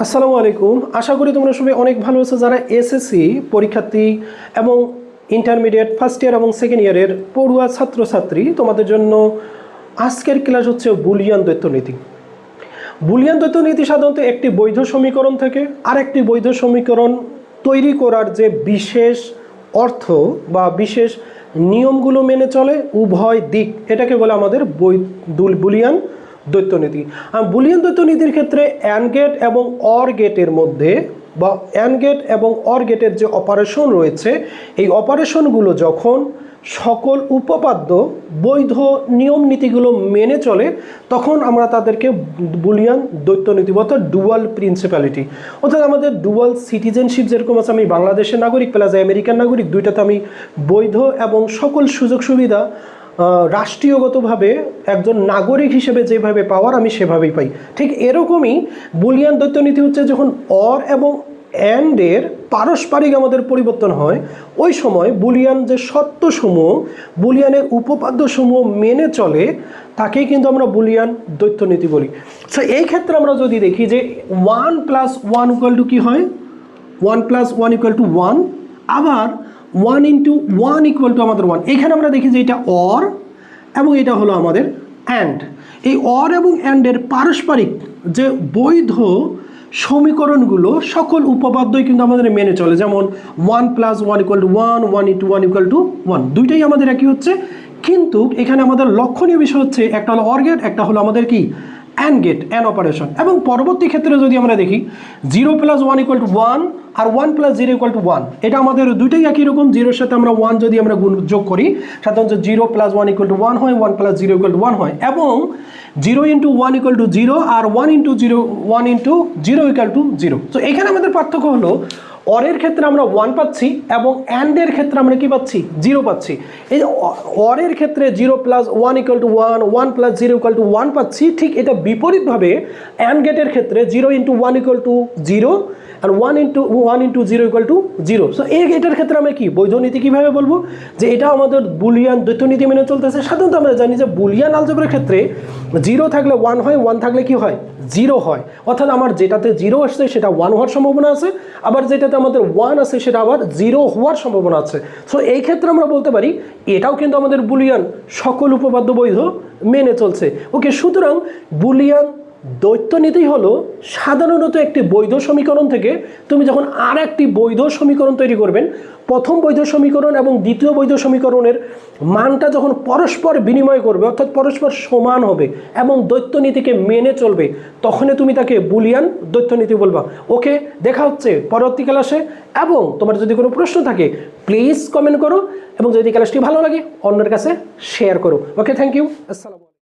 আসসালামু আলাইকুম। আশা করি তোমরা সবাই অনেক ভালো আছো। যারা এসএসসি পরীক্ষার্থী এবং ইন্টারমিডিয়েট ফার্স্ট ইয়ার এবং সেকেন্ড ইয়ারের পড়ুয়া ছাত্রছাত্রী, তোমাদের জন্য আজকের ক্লাস হচ্ছে বুলিয়ান দ্বৈতনীতি। বুলিয়ান দ্বৈতনীতি সাধারণত একটি বৈধ সমীকরণ থেকে আরেকটি বৈধ সমীকরণ তৈরি করার যে বিশেষ অর্থ বা বিশেষ নিয়মগুলো মেনে চলে উভয় দিক, এটাকে বলে আমাদের বুলিয়ান দ্বৈতনীতি। আর বুলিয়ান দ্বৈতনীতির ক্ষেত্রে অ্যান্ড গেট এবং অর গেটের মধ্যে বা অ্যান্ড গেট এবং অর গেটের যে অপারেশন রয়েছে, এই অপারেশনগুলো যখন সকল উপপাদ্য বৈধ নিয়ম নীতিগুলো মেনে চলে, তখন আমরা তাদেরকে বুলিয়ান দ্বৈতনীতি অর্থাৎ ডুয়াল প্রিন্সিপালিটি, অর্থাৎ আমাদের ডুয়াল সিটিজেনশিপ যেরকম আছে, আমি বাংলাদেশের নাগরিক প্লাস আমেরিকান নাগরিক, দুইটাতে আমি বৈধ এবং সকল সুযোগ সুবিধা রাষ্ট্রীয়গতভাবে একজন নাগরিক হিসেবে যেভাবে পাওয়ার আমি সেভাবেই পাই। ঠিক এরকমই বুলিয়ান দ্বৈতনীতি হচ্ছে যখন অর এবং অ্যান্ডের পারস্পরিক আমাদের পরিবর্তন হয়, ওই সময় বুলিয়ান যে সত্যসমূহ, বুলিয়ানের উপপাদ্যসমূহ মেনে চলে, তাকেই কিন্তু আমরা বুলিয়ান দ্বৈতনীতি বলি। সো এই ক্ষেত্রে আমরা যদি দেখি যে 1 + 1 = কী হয়, 1 + 1 = 1, আবার 1 × 1 = আমাদের 1। এখানে আমরা দেখি যে এটা অর এবং এটা হলো আমাদের অ্যান্ড। এই অর এবং অ্যান্ডের পারস্পরিক যে বৈধ সমীকরণগুলো সকল উপপাদ্যই কিন্তু আমাদের মেনে চলে, যেমন 1 + 1 = 1, 1 × 1 = 1, দুইটাই আমাদের একই হচ্ছে। কিন্তু এখানে আমাদের লক্ষণীয় বিষয় হচ্ছে একটা হলো অর গেট, একটা হলো আমাদের কি অ্যান্ড গেট, অ্যান্ড অপারেশন। এবং পরবর্তী ক্ষেত্রে যদি আমরা দেখি 0 + 1 = 1 আর 1 + 0 = 1, এটা আমাদের দুইটাই একই রকম। 0-এর সাথে আমরা 1 যদি আমরা যোগ করি, সাধারণত 0 + 1 = 1 হয়, 1 + 0 = 1 হয়। এবং 0 × 1 = 0 আর 1 × 0 = 0। তো এখানে আমাদের পার্থক্য হলো অরের ক্ষেত্রে আমরা 1 পাচ্ছি এবং অ্যান্ডের ক্ষেত্রে আমরা কি পাচ্ছি, 0 পাচ্ছি। এই অরের ক্ষেত্রে 0 + 1 = 1, 1 + 0 = 1 পাচ্ছি। ঠিক এটা বিপরীতভাবে অ্যান্ড গেটের ক্ষেত্রে 0 × 1 = 0 আর 1 × 0 = 0। সো এটার ক্ষেত্রে আমরা কি বৈধ নীতি কীভাবে বলবো, যে এটা আমাদের বুলিয়ান দ্বৈতনীতি মেনে চলতেছে। সাধারণত আমরা জানি যে বুলিয়ান আলজেব্রার ক্ষেত্রে 0 থাকলে 1 হয়, 1 থাকলে কি হয়, 0 হয়। অর্থাৎ আমার যেটাতে 0 আসছে সেটা 1 হওয়ার সম্ভাবনা আছে, আবার যেটাতে আমাদের 1 আছে সেটা আবার 0 হওয়ার সম্ভাবনা আছে। সো এই ক্ষেত্রে আমরা বলতে পারি এটাও কিন্তু আমাদের বুলিয়ান সকল উপপাদ্য বৈধ মেনে চলছে। ওকে, সুতরাং বুলিয়ান দ্বৈতনীতি হলো সাধারণত একটি বৈধ সমীকরণ থেকে তুমি যখন আর একটি বৈধ সমীকরণ তৈরি করবেন, প্রথম বৈধ সমীকরণ এবং দ্বিতীয় বৈধ সমীকরণের মানটা যখন পরস্পর বিনিময় করবে, অর্থাৎ পরস্পর সমান হবে এবং দ্বৈতনীতিকে মেনে চলবে, তখনই তুমি তাকে বুলিয়ান দ্বৈতনীতি বলবা। ওকে, দেখা হচ্ছে পরবর্তী ক্লাসে। এবং তোমার যদি কোনো প্রশ্ন থাকে প্লিজ কমেন্ট করো, এবং যদি ক্লাসটি ভালো লাগে অন্যের কাছে শেয়ার করো। ওকে, থ্যাংক ইউ। আসসালাম।